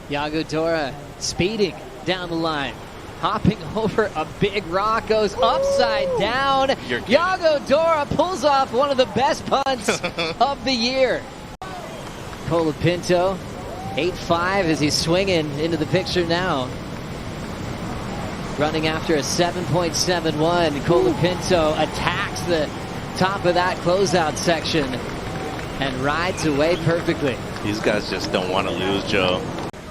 Yago Dora speeding down the line. Hopping over a big rock, goes upside down. Yago Dora pulls off one of the best punts of the year. Colapinto, 8-5 as he's swinging into the picture now. Running after a 7.71. Colapinto attacks the top of that closeout section and rides away perfectly. These guys just don't want to lose, Joe.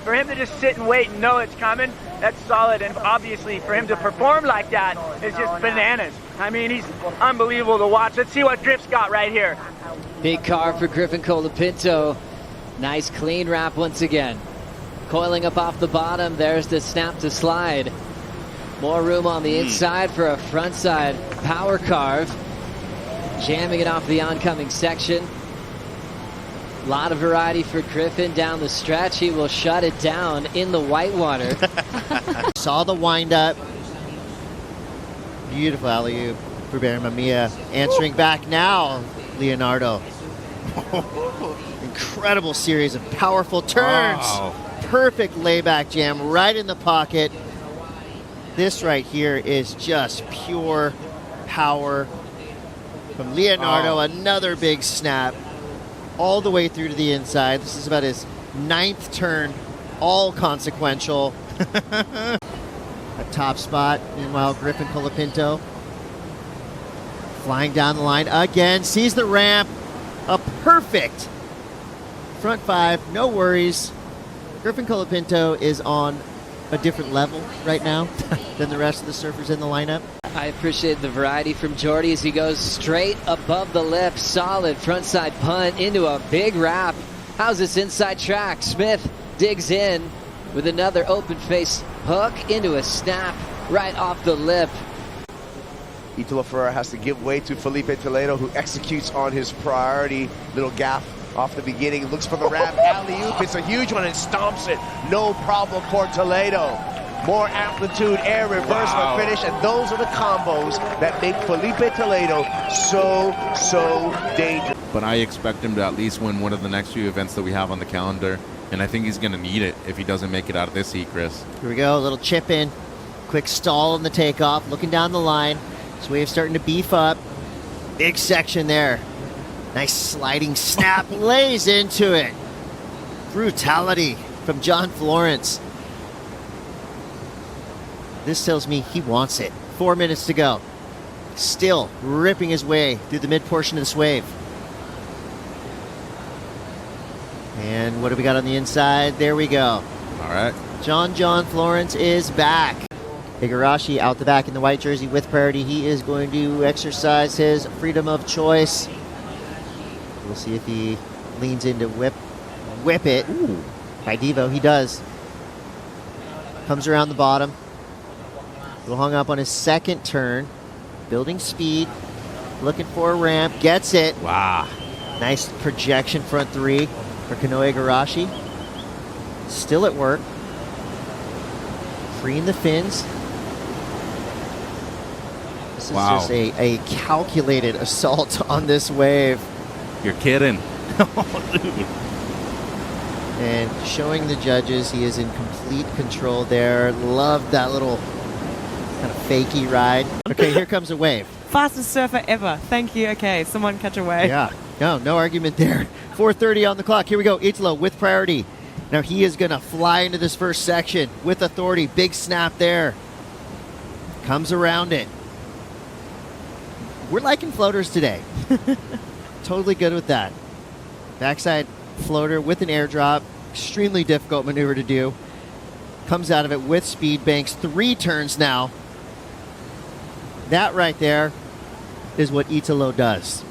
For him to just sit and wait and know it's coming, that's solid. And obviously for him to perform like that is just bananas. I mean, he's unbelievable to watch. Let's see what Griff's got right here. Big car for Griffin Colapinto. Nice clean wrap once again. Coiling up off the bottom. There's the snap to slide. More room on the inside for a frontside power carve. Jamming it off the oncoming section. A lot of variety for Griffin down the stretch. He will shut it down in the whitewater. Saw the windup. Beautiful alley-oop for Mamiya. Answering back now, Leonardo. Incredible series of powerful turns. Wow. Perfect layback jam right in the pocket. This right here is just pure power from Leonardo. Another big snap all the way through to the inside. This is about his 9th turn, all consequential. A top spot. Meanwhile, Griffin Colapinto flying down the line again. Sees the ramp. A perfect front 5. No worries. Griffin Colapinto is on a different level right now than the rest of the surfers in the lineup. I appreciate the variety from Jordy as he goes straight above the lip. Solid frontside punt into a big wrap. How's this inside track? Smith digs in with another open face hook into a snap right off the lip. Italo Ferreira has to give way to Filipe Toledo, who executes on his priority little gaff off the beginning. Looks for the ramp. Alley-oop. It's a huge one and stomps it. No problem for Toledo. More amplitude, air reversal finish, and those are the combos that make Filipe Toledo so dangerous. But I expect him to at least win one of the next few events that we have on the calendar, and I think he's going to need it if he doesn't make it out of this heat, Chris. Here we go, a little chip in, quick stall in the takeoff, looking down the line. This wave starting to beef up. Big section there. Nice sliding snap, lays into it. Brutality from John Florence. This tells me he wants it. 4 minutes to go. Still ripping his way through the mid portion of this wave. And what do we got on the inside? There we go. All right. John Florence is back. Igarashi out the back in the white jersey with priority. He is going to exercise his freedom of choice. We'll see if he leans into whip it. Ooh. By Devo, he does. Comes around the bottom. Little hung up on his 2nd turn. Building speed. Looking for a ramp. Gets it. Wow. Nice projection front 3 for Kanoa Igarashi. Still at work. Freeing the fins. This is just a calculated assault on this wave. You're kidding. And showing the judges he is in complete control there. Love that little kind of fakey ride. Okay, here comes a wave. Fastest surfer ever. Thank you. Okay, someone catch a wave. Yeah, no argument there. 4:30 on the clock. Here we go. Italo with priority. Now he is going to fly into this first section with authority. Big snap there. Comes around it. We're liking floaters today. Totally good with that. Backside floater with an airdrop. Extremely difficult maneuver to do. Comes out of it with speed, banks 3 turns now. That right there is what Italo does.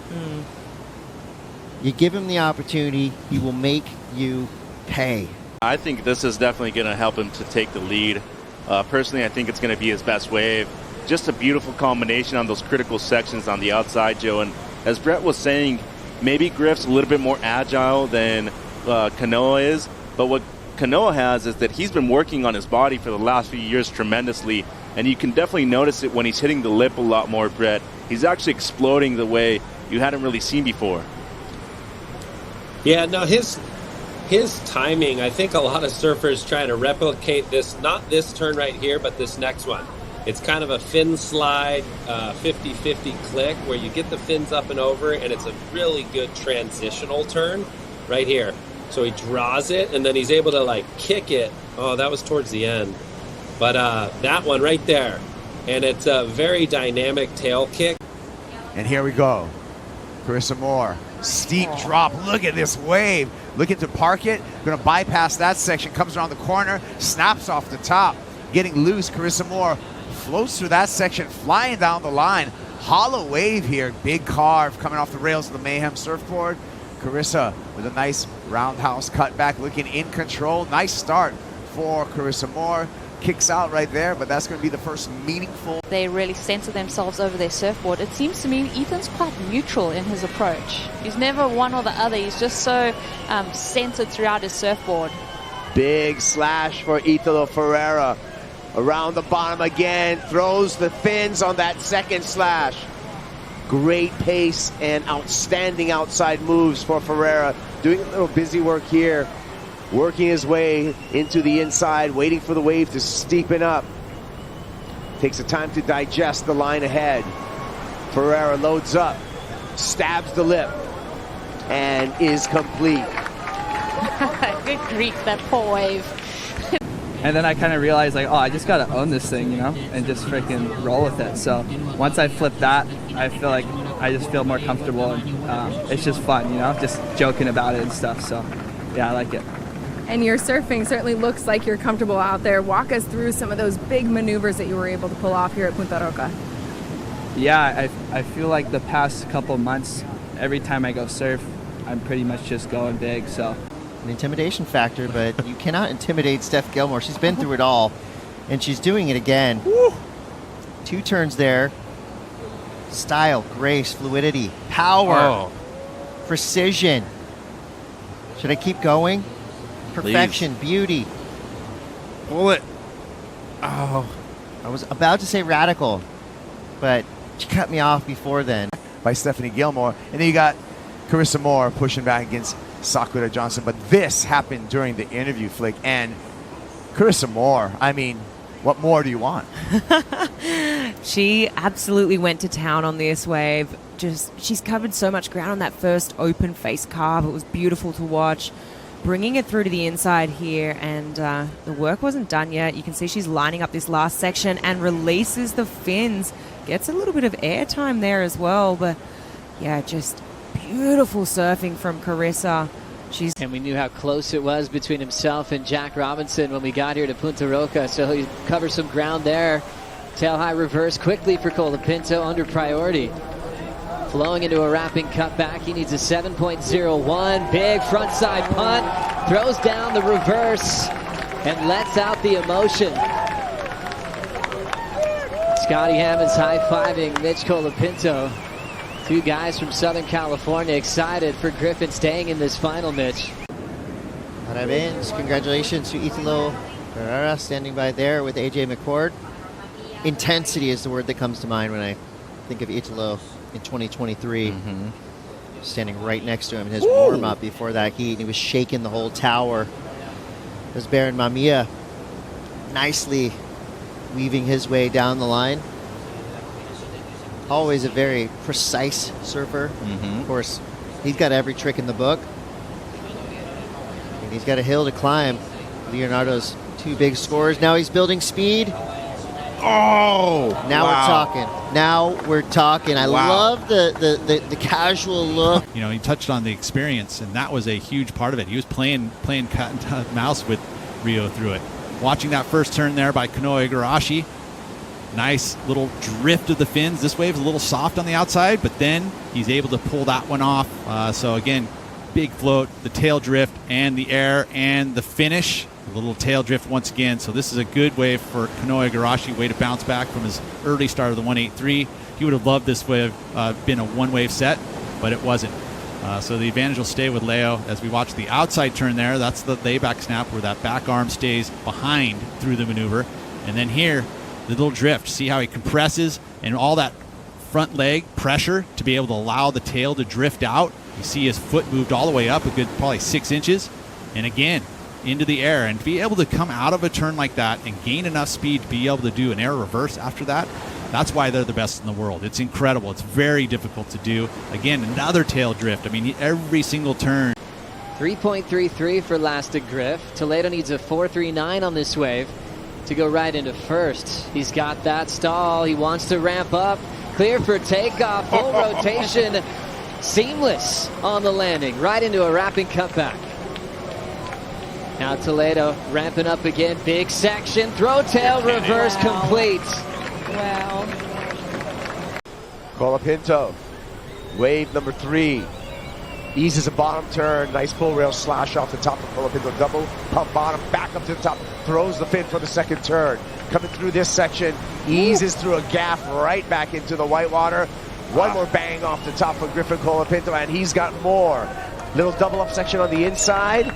You give him the opportunity, he will make you pay. I think this is definitely going to help him to take the lead. Personally, I think it's going to be his best wave. Just a beautiful combination on those critical sections on the outside, Joe. And as Brett was saying, maybe Griff's a little bit more agile than Kanoa is. But what Kanoa has is that he's been working on his body for the last few years tremendously. And you can definitely notice it when he's hitting the lip a lot more, Brett. He's actually exploding the way you hadn't really seen before. Yeah, no, his his timing, I think a lot of surfers try to replicate this, not this turn right here, but this next one. It's kind of a fin slide, 50-50 click where you get the fins up and over, and it's a really good transitional turn right here. So he draws it, and then he's able to like kick it. Oh, that was towards the end. But that one right there. And it's a very dynamic tail kick. And here we go. Carissa Moore, steep drop. Look at this wave. Looking to park it. Going to bypass that section. Comes around the corner. Snaps off the top. Getting loose. Carissa Moore floats through that section, flying down the line. Hollow wave here. Big carve coming off the rails of the Mayhem surfboard. Carissa with a nice roundhouse cutback, looking in control. Nice start for Carissa Moore. Kicks out right there, but that's going to be the first meaningful. They really center themselves over their surfboard. It seems to me Ethan's quite neutral in his approach. He's never one or the other. He's just so centered throughout his surfboard. Big slash for Italo Ferreira. Around the bottom again, throws the fins on that second slash. Great pace and outstanding outside moves for Ferreira. Doing a little busy work here. Working his way into the inside, waiting for the wave to steepen up. Takes the time to digest the line ahead. Ferreira loads up, stabs the lip, and is complete. Good grief, that poor wave. And then I kind of realized, like, oh, I just got to own this thing, you know, and just freaking roll with it. So once I flip that, I feel like I just feel more comfortable. And it's just fun, you know, just joking about it and stuff. So, yeah, I like it. And your surfing certainly looks like you're comfortable out there. Walk us through some of those big maneuvers that you were able to pull off here at Punta Roca. Yeah, I feel like the past couple months, every time I go surf, I'm pretty much just going big, so. An intimidation factor, but you cannot intimidate Steph Gilmore. She's been through it all, and she's doing it again. Woo. 2 turns there. Style, grace, fluidity, power, precision. Should I keep going? Perfection, please. Beauty. Bullet. Oh. I was about to say radical, but she cut me off before then. By Stephanie Gilmore. And then you got Carissa Moore pushing back against Sakura Johnson. But this happened during the interview, Flick. And Carissa Moore, I mean, what more do you want? She absolutely went to town on this wave. She's covered so much ground on that first open face carve. It was beautiful to watch. Bringing it through to the inside here, and the work wasn't done yet. You can see she's lining up this last section and releases the fins. Gets a little bit of airtime there as well, but yeah, just beautiful surfing from Carissa. And we knew how close it was between himself and Jack Robinson when we got here to Punta Roca, so he covers some ground there. Tail high reverse quickly for Colapinto under priority. Flowing into a wrapping cutback. He needs a 7.01. Big frontside punt. Throws down the reverse and lets out the emotion. Scotty Hammond's high-fiving Mitch Colapinto. 2 guys from Southern California excited for Griffin staying in this final, Mitch. Parabéns. Congratulations to Italo Ferreira standing by there with AJ McCord. Intensity is the word that comes to mind when I think of Italo in 2023. Standing right next to him in his warm-up before that heat. He was shaking the whole tower. There's Barron Mamiya nicely weaving his way down the line. Always a very precise surfer. Of course, he's got every trick in the book. And he's got a hill to climb. Leonardo's 2 big scores. Now he's building speed. Oh! Now we're talking. Now we're talking. I love the casual look. You know, he touched on the experience, and that was a huge part of it. He was playing cat and mouse with Rio through it. Watching that first turn there by Kanoa Igarashi. Nice little drift of the fins. This wave's a little soft on the outside, but then he's able to pull that one off. So again, big float, the tail drift, and the air, and the finish. A little tail drift once again. So this is a good wave for Kanoa Igarashi. Way to bounce back from his early start of the 183. He would have loved this wave been a 1-wave set, but it wasn't. So the advantage will stay with Leo as we watch the outside turn there. That's the layback snap where that back arm stays behind through the maneuver. And then here, the little drift. See how he compresses and all that front leg pressure to be able to allow the tail to drift out. You see his foot moved all the way up a good probably 6 inches. and again, into the air, and to be able to come out of a turn like that and gain enough speed to be able to do an air reverse after that, that's why they're the best in the world. It's incredible. It's very difficult to do. Again, another tail drift. I mean, every single turn. 3.33 for Lastic Griff. Toledo needs a 4.39 on this wave to go right into first. He's got that stall. He wants to ramp up. Clear for takeoff. Full rotation. Seamless on the landing. Right into a wrapping cutback. Now Toledo ramping up again. Big section. Throw tail reverse complete. Wow. Colapinto, wave number 3. Eases a bottom turn. Nice full rail slash off the top of Colapinto. Double pump bottom, back up to the top. Throws the fin for the second turn. Coming through this section, eases through a gaff right back into the whitewater. One more bang off the top of Griffin Colapinto, and he's got more. Little double up section on the inside,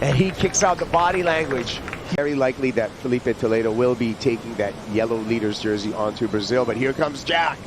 and he kicks out the body language. Very likely that Filipe Toledo will be taking that yellow leaders jersey onto Brazil, but here comes Jack.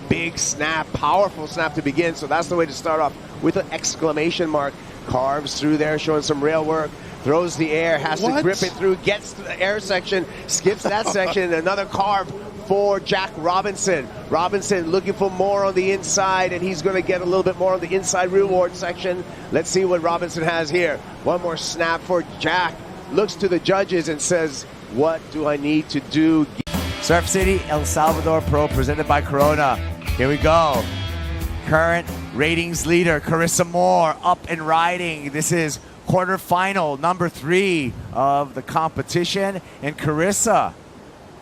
Big snap, powerful snap to begin, so that's the way to start off with an exclamation mark. Carves through there, showing some rail work, throws the air, has to grip it through, gets to the air section, skips that section, another carve for Jack Robinson. Robinson looking for more on the inside, and he's going to get a little bit more on the inside reward section. Let's see what Robinson has here. One more snap for Jack. Looks to the judges and says, what do I need to do? Surf City El Salvador Pro presented by Corona. Here we go. Current ratings leader Carissa Moore up and riding. This is quarterfinal number 3 of the competition, and Carissa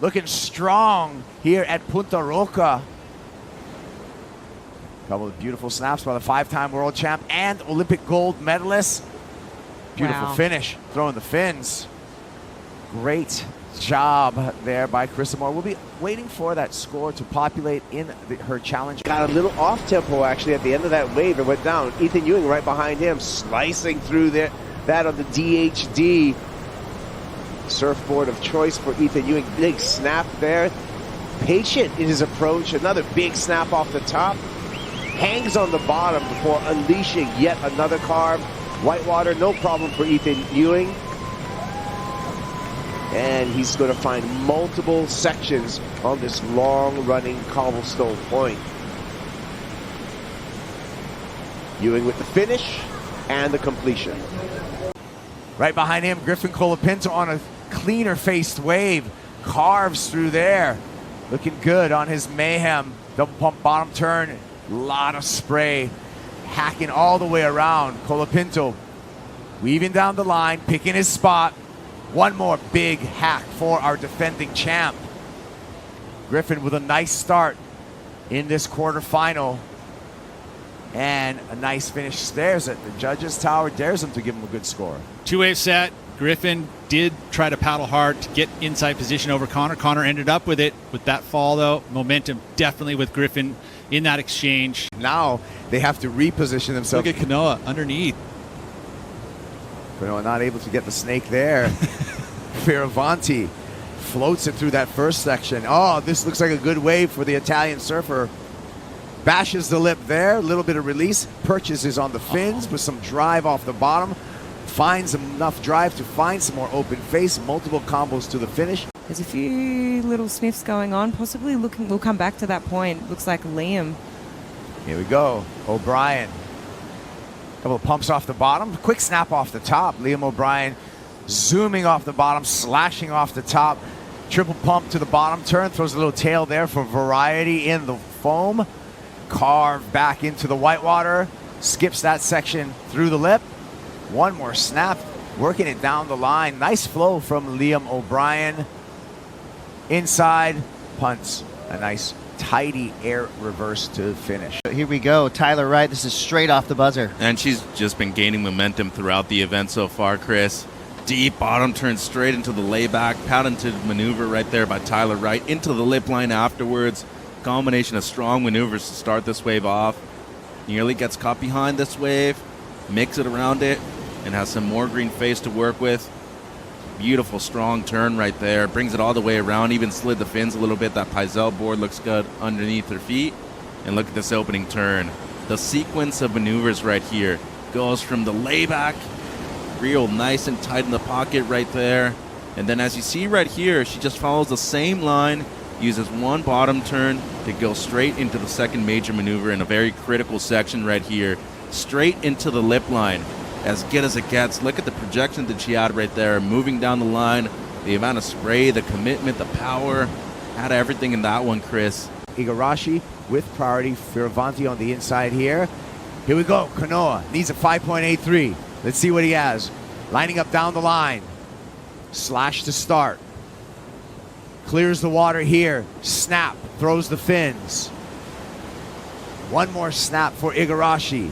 looking strong here at Punta Roca. A couple of beautiful snaps by the 5-time world champ and Olympic gold medalist. Beautiful finish, throwing the fins. Great job there by Carissa Moore. We'll be waiting for that score to populate in her challenge. Got a little off tempo actually at the end of that wave. It went down. Ethan Ewing right behind him, slicing through there. That on the DHD surfboard of choice for Ethan Ewing. Big snap there. Patient in his approach. Another big snap off the top. Hangs on the bottom before unleashing yet another carve. Whitewater, no problem for Ethan Ewing. And he's going to find multiple sections on this long-running cobblestone point. Ewing with the finish and the completion. Right behind him, Griffin Colapinto on a cleaner-faced wave. Carves through there. Looking good on his Mayhem. Double pump bottom turn. Lot of spray. Hacking all the way around. Colapinto weaving down the line, picking his spot. One more big hack for our defending champ. Griffin with a nice start in this quarterfinal. And a nice finish. Stares at the judges' tower, dares him to give him a good score. 2-wave set. Griffin did try to paddle hard to get inside position over Connor. Connor ended up with it. With that fall, though, momentum definitely with Griffin in that exchange. Now they have to reposition themselves. Look at Kanoa underneath. Kanoa not able to get the snake there. Fioravanti floats it through that first section. Oh, this looks like a good wave for the Italian surfer. Bashes the lip there, a little bit of release. Purchases on the fins with some drive off the bottom. Finds enough drive to find some more open face. Multiple combos to the finish. There's a few little sniffs going on. Possibly looking. We'll come back to that point. Looks like Liam. Here we go. O'Brien. Couple of pumps off the bottom. Quick snap off the top. Liam O'Brien zooming off the bottom, slashing off the top. Triple pump to the bottom turn. Throws a little tail there for variety in the foam. Carve back into the whitewater. Skips that section through the lip. One more snap. Working it down the line. Nice flow from Liam O'Brien. Inside. Punts. A nice tidy air reverse to finish. Here we go. Tyler Wright. This is straight off the buzzer. And she's just been gaining momentum throughout the event so far, Chris. Deep bottom turn straight into the layback. Patented maneuver right there by Tyler Wright. Into the lip line afterwards. Combination of strong maneuvers to start this wave off. Nearly gets caught behind this wave. Mix it around it. And has some more green face to work with. Beautiful strong turn right there. Brings it all the way around. Even slid the fins a little bit. That Pizel board looks good underneath her feet. And look at this opening turn. The sequence of maneuvers right here goes from the layback real nice and tight in the pocket right there. And then as you see right here, she just follows the same line, uses one bottom turn to go straight into the second major maneuver in a very critical section right here, straight into the lip line. As good as it gets. Look at the projection that she had right there, moving down the line, the amount of spray, the commitment, the power, had everything in that one, Chris. Igarashi with priority, Fioravanti on the inside here. Here we go, Kanoa needs a 5.83. Let's see what he has. Lining up down the line. Slash to start. Clears the water here. Snap, throws the fins. One more snap for Igarashi.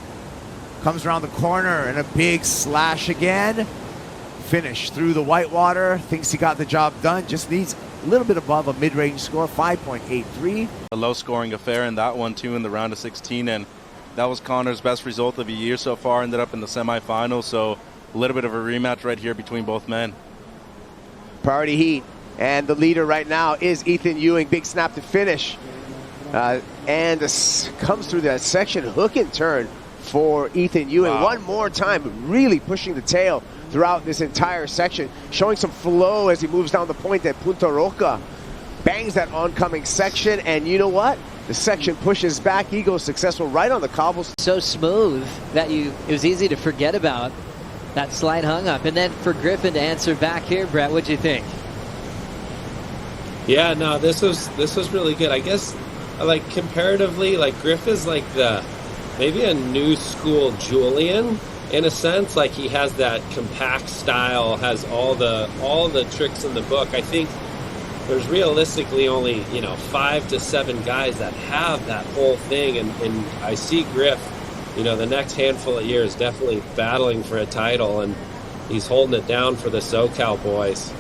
Comes around the corner and a big slash again. Finish through the whitewater. Thinks he got the job done. Just needs a little bit above a mid-range score, 5.83. A low-scoring affair in that one, too, in the round of 16. And that was Connor's best result of the year so far. Ended up in the semifinals. So a little bit of a rematch right here between both men. Priority heat. And the leader right now is Ethan Ewing. Big snap to finish. And this comes through that section. Hook and turn for Ethan Ewing. Wow. One more time, really pushing the tail throughout this entire section, showing some flow as he moves down the point at Punta Roca. Bangs that oncoming section, and you know what? The section pushes back. He goes successful right on the cobbles. So smooth that it was easy to forget about that slight hung up. And then for Griffin to answer back here, Brett, what'd you think? Yeah, no, this was really good. I guess, like, comparatively, like, Griff is like maybe a new school Julian in a sense. Like, he has that compact style, has all the tricks in the book. I think there's realistically only 5 to 7 guys that have that whole thing, and I see Griff, the next handful of years definitely battling for a title, and he's holding it down for the SoCal boys.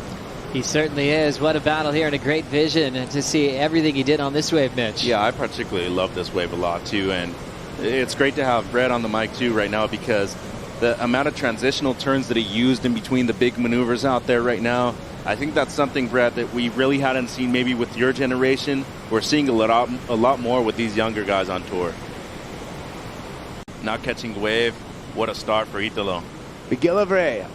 He certainly is. What a battle here, and a great vision, and to see everything he did on this wave, Mitch. Yeah, I particularly love this wave a lot too, and it's great to have Brett on the mic too right now, because the amount of transitional turns that he used in between the big maneuvers out there right now, I think that's something, Brett, that we really hadn't seen maybe with your generation. We're seeing a lot more with these younger guys on tour. Not catching the wave. What a start for Italo. McGillivray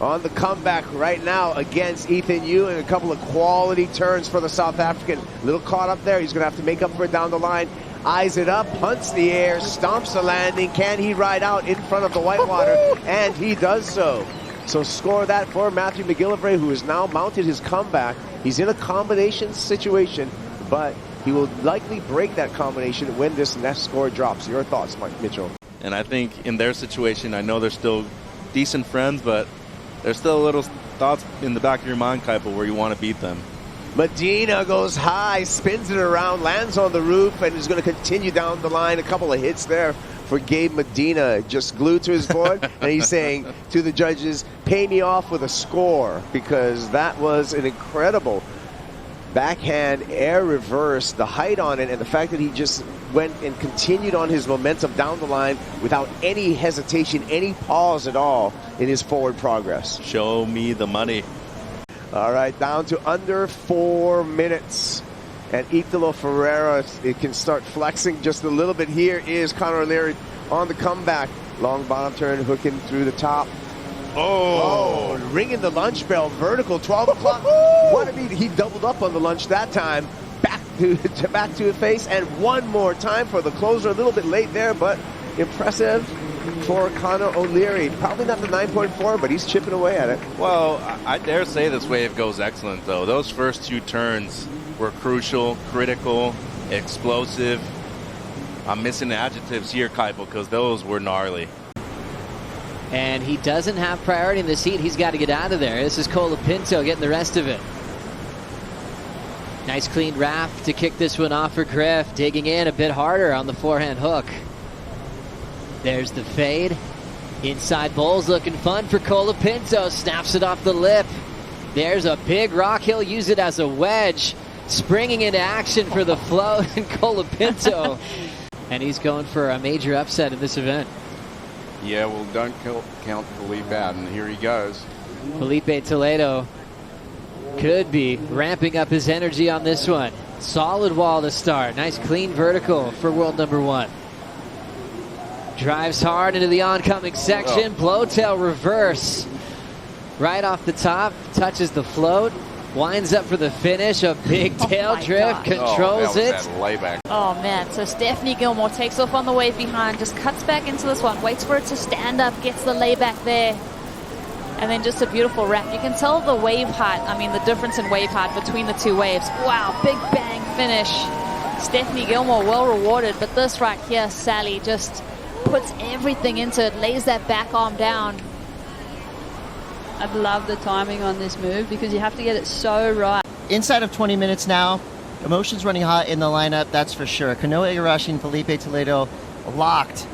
on the comeback right now against Ethan Ewing. A couple of quality turns for the South African. A little caught up there. He's going to have to make up for it down the line. Eyes it up, hunts the air, stomps the landing. Can he ride out in front of the whitewater? And he does so. So score that for Matthew McGillivray, who has now mounted his comeback. He's in a combination situation, but he will likely break that combination when this next score drops. Your thoughts, Mike Mitchell? And I think in their situation, I know they're still decent friends, but there's still a little thoughts in the back of your mind, Kaipo, where you want to beat them. Medina goes high, spins it around, lands on the roof, and is going to continue down the line. A couple of hits there for Gabe Medina, just glued to his board. And he's saying to the judges, pay me off with a score, because that was an incredible backhand air reverse, the height on it, and the fact that he just went and continued on his momentum down the line without any hesitation, any pause at all in his forward progress. Show me the money. All right, down to under 4 minutes. And Italo Ferreira, it can start flexing just a little bit. Here is Connor O'Leary on the comeback. Long bottom turn, hooking through the top. Oh, ringing the lunch bell, vertical, 12 o'clock. What a beat. He doubled up on the lunch that time. Back to the face, and one more time for the closer. A little bit late there, but impressive for Connor O'Leary. Probably not the 9.4, but he's chipping away at it. Well, I dare say this wave goes excellent, though. Those first 2 turns were crucial, critical, explosive. I'm missing adjectives here, Kaipo, because those were gnarly. And he doesn't have priority in this heat. He's got to get out of there. This is Colapinto getting the rest of it. Nice clean wrap to kick this one off for Griff. Digging in a bit harder on the forehand hook. There's the fade. Inside bowls looking fun for Colapinto. Snaps it off the lip. There's a big rock. He'll use it as a wedge. Springing into action for the float and Colapinto. And he's going for a major upset in this event. Yeah, well, don't count Filipe out, and here he goes. Filipe Toledo could be ramping up his energy on this one. Solid wall to start. Nice clean vertical for world number 1. Drives hard into the oncoming section. Blowtail reverse. Right off the top. Touches the float. Winds up for the finish. A big tail drift. Controls it. Oh man, so Stephanie Gilmore takes off on the wave behind, just cuts back into this one, waits for it to stand up, gets the layback there. And then just a beautiful wrap. You can tell the wave height, I mean the difference in wave height between the two waves. Wow, big bang finish. Stephanie Gilmore well rewarded, but this right here, Sally just puts everything into it, lays that back arm down. I love the timing on this move because you have to get it so right. Inside of 20 minutes now, emotions running hot in the lineup, that's for sure. Kanoa, Igarashi, and Filipe Toledo locked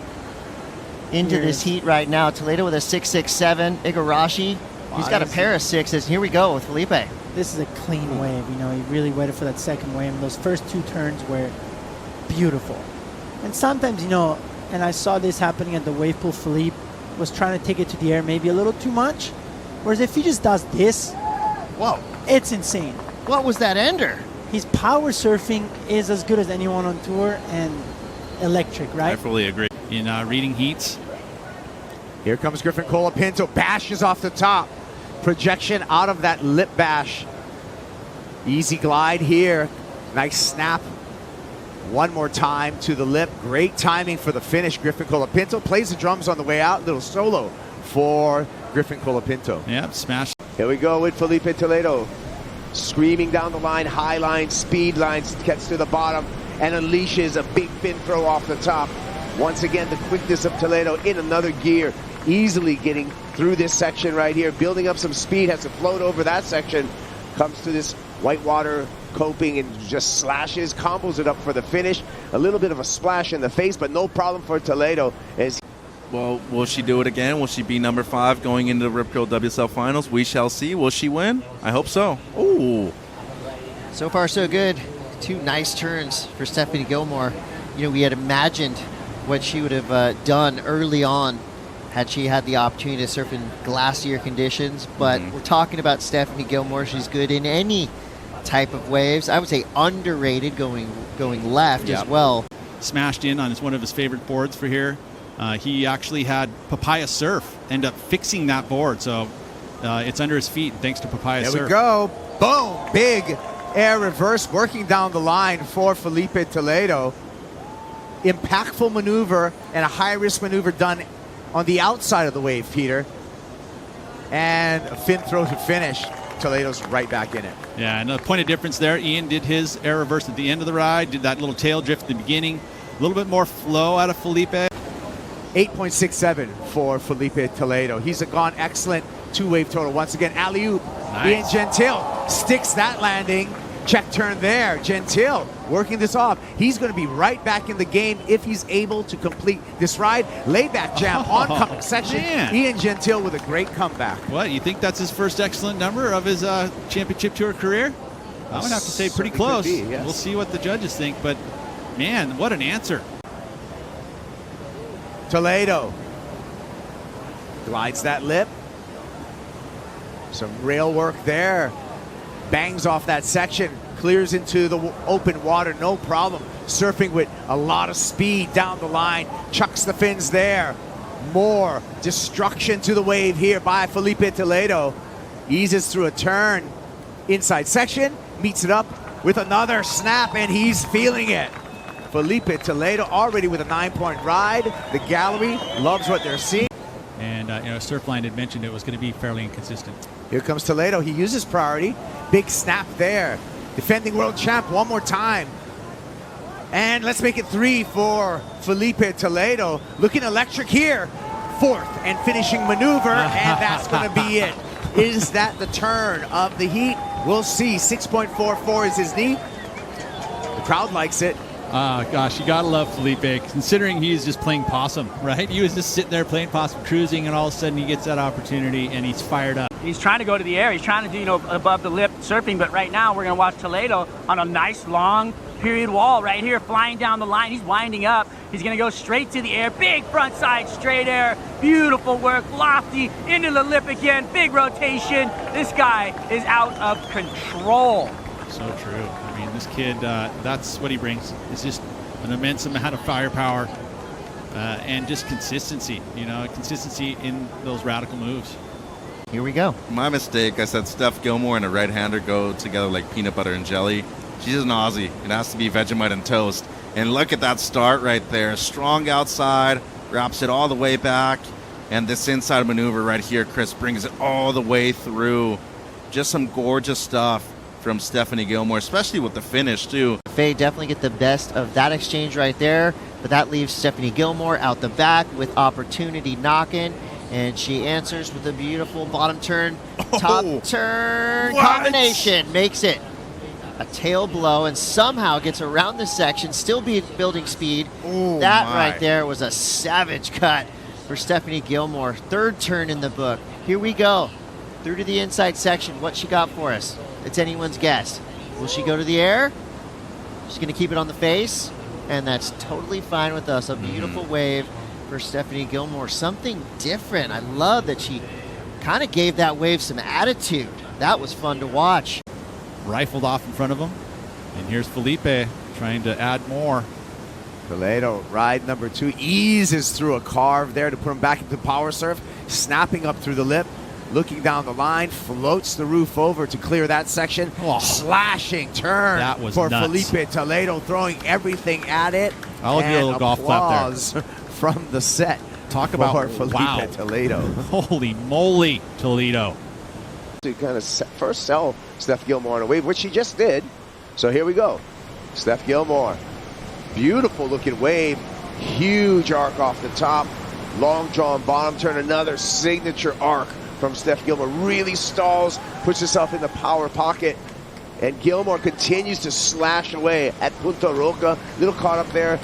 into this heat right now. Toledo with a 6.67. Igarashi, he's got a pair of sixes. Here we go with Filipe. This is a clean wave. You know, he really waited for that second wave, and those first two turns were beautiful. And sometimes, you know, and I saw this happening at the wave pool, Filipe was trying to take it to the air maybe a little too much. Whereas if he just does this, whoa, it's insane. What was that ender? His power surfing is as good as anyone on tour and electric, right? I fully agree. In reading heats. Here comes Griffin Colapinto. Bashes off the top. Projection out of that lip bash. Easy glide here. Nice snap. One more time to the lip. Great timing for the finish. Griffin Colapinto plays the drums on the way out. Little solo for Griffin Colapinto. Yep, smash. Here we go with Filipe Toledo. Screaming down the line, high line, speed lines, gets to the bottom and unleashes a big fin throw off the top. Once again, the quickness of Toledo in another gear, easily getting through this section right here, building up some speed, has to float over that section, comes to this whitewater coping and just slashes, combos it up for the finish. A little bit of a splash in the face, but no problem for Toledo. Well, will she do it again? Will she be number 5 going into the Rip Curl WSL Finals? We shall see. Will she win? I hope so. Ooh. So far, so good. Two nice turns for Stephanie Gilmore. You know, we had imagined what she would have done early on had she had the opportunity to surf in glacier conditions. But we're talking about Stephanie Gilmore. She's good in any type of waves. I would say underrated going left as well. Smashed in on one of his favorite boards for here. He actually had Papaya Surf end up fixing that board, so it's under his feet thanks to Papaya Surf. There we go. Boom. Big air reverse working down the line for Filipe Toledo. Impactful maneuver and a high-risk maneuver done on the outside of the wave, Peter. And a fin throw to finish. Toledo's right back in it. Yeah, and a point of difference there. Ian did his air reverse at the end of the ride, did that little tail drift at the beginning. A little bit more flow out of Filipe. 8.67 for Filipe Toledo. He's gone excellent two-wave total. Once again, alley-oop. Nice. Ian Gentil sticks that landing. Check turn there. Gentil working this off. He's going to be right back in the game if he's able to complete this ride. Layback jam oncoming section. Man. Ian Gentil with a great comeback. What, you think that's his first excellent number of his championship tour career? I would have to say pretty close. Be, yes. We'll see what the judges think, but man, what an answer. Toledo glides that lip. Some rail work there. Bangs off that section. Clears into the open water, no problem. Surfing with a lot of speed down the line. Chucks the fins there. More destruction to the wave here by Filipe Toledo. Eases through a turn. Inside section. Meets it up with another snap, and he's feeling it. Filipe Toledo already with a 9-point ride. The gallery loves what they're seeing. And Surfline had mentioned it was going to be fairly inconsistent. Here comes Toledo. He uses priority. Big snap there. Defending world champ one more time. And let's make it 3 for Filipe Toledo. Looking electric here. 4th and finishing maneuver, and that's going to be it. Is that the turn of the heat? We'll see. 6.44 is his knee. The crowd likes it. Gosh, you gotta love Filipe, considering he's just playing possum, right? He was just sitting there playing possum, cruising, and all of a sudden he gets that opportunity and he's fired up. He's trying to go to the air. He's trying to do, above the lip surfing, but right now we're going to watch Toledo on a nice long period wall right here, flying down the line. He's winding up. He's going to go straight to the air. Big front side straight air. Beautiful work. Lofty into the lip again. Big rotation. This guy is out of control. So true. I mean, this kid, that's what he brings. It's just an immense amount of firepower. and just consistency, consistency in those radical moves. Here we go. My mistake. I said Steph Gilmore and a right-hander go together like peanut butter and jelly. She's an Aussie. It has to be Vegemite and toast. And look at that start right there. Strong outside, wraps it all the way back. And this inside maneuver right here, Chris brings it all the way through. Just some gorgeous stuff from Stephanie Gilmore, especially with the finish, too. Faye definitely get the best of that exchange right there, but that leaves Stephanie Gilmore out the back with opportunity knocking, and she answers with a beautiful bottom turn, top turn combination. Makes it a tail blow and somehow gets around the section, still building speed. That right there was a savage cut for Stephanie Gilmore. Third turn in the book. Here we go. Through to the inside section. What she got for us? It's anyone's guess. Will she go to the air? She's going to keep it on the face, and that's totally fine with us. A beautiful wave for Stephanie Gilmore. Something different. I love that she kind of gave that wave some attitude. That was fun to watch. Rifled off in front of him, and here's Filipe trying to add more. Toledo, ride number 2, eases through a carve there to put him back into power serve, snapping up through the lip, looking down the line, floats the roof over to clear that section. Slashing turn that was for nuts. Filipe Toledo, throwing everything at it. I'll give you a little golf clap there. From the set. Talk about Filipe Toledo. Holy moly, Toledo. To kind of first sell Steph Gilmore on a wave, which she just did. So here we go. Steph Gilmore. Beautiful looking wave. Huge arc off the top. Long drawn bottom turn. Another signature arc from Steph Gilmore. Really stalls, puts herself in the power pocket. And Gilmore continues to slash away at Punta Roca. Little caught up there.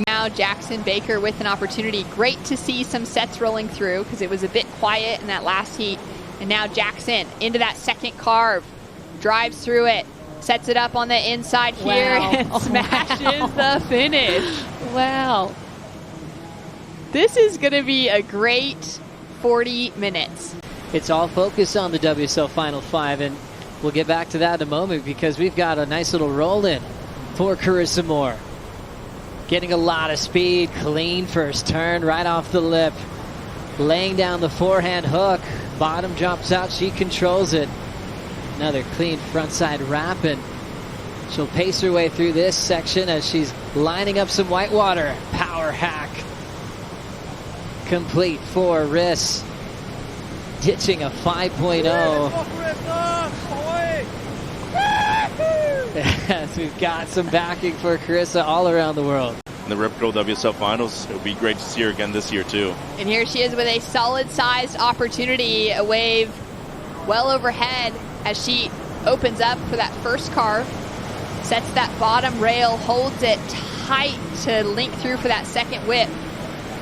Now Jackson Baker with an opportunity. Great to see some sets rolling through because it was a bit quiet in that last heat. And now Jackson into that second carve. Drives through it. Sets it up on the inside here and smashes the finish. Wow. This is going to be a great 40 minutes. It's all focused on the WSL Final 5, and we'll get back to that in a moment because we've got a nice little roll-in for Carissa Moore. Getting a lot of speed, clean first turn right off the lip. Laying down the forehand hook. Bottom drops out, she controls it. Another clean frontside wrap, and she'll pace her way through this section as she's lining up some whitewater. Power hack. Complete for Riss. Ditching a 5.0. Yes, we've got some backing for Carissa all around the world. In the rippable WSL Finals, it would be great to see her again this year, too. And here she is with a solid-sized opportunity. A wave well overhead as she opens up for that first carve. Sets that bottom rail, holds it tight to link through for that second whip.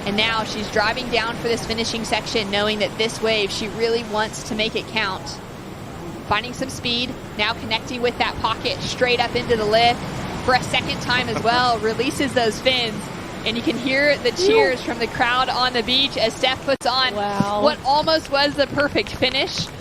And now she's driving down for this finishing section, knowing that this wave, she really wants to make it count. Finding some speed, now connecting with that pocket straight up into the lift for a second time as well. Releases those fins, and you can hear the cheers from the crowd on the beach as Steph puts on what almost was the perfect finish.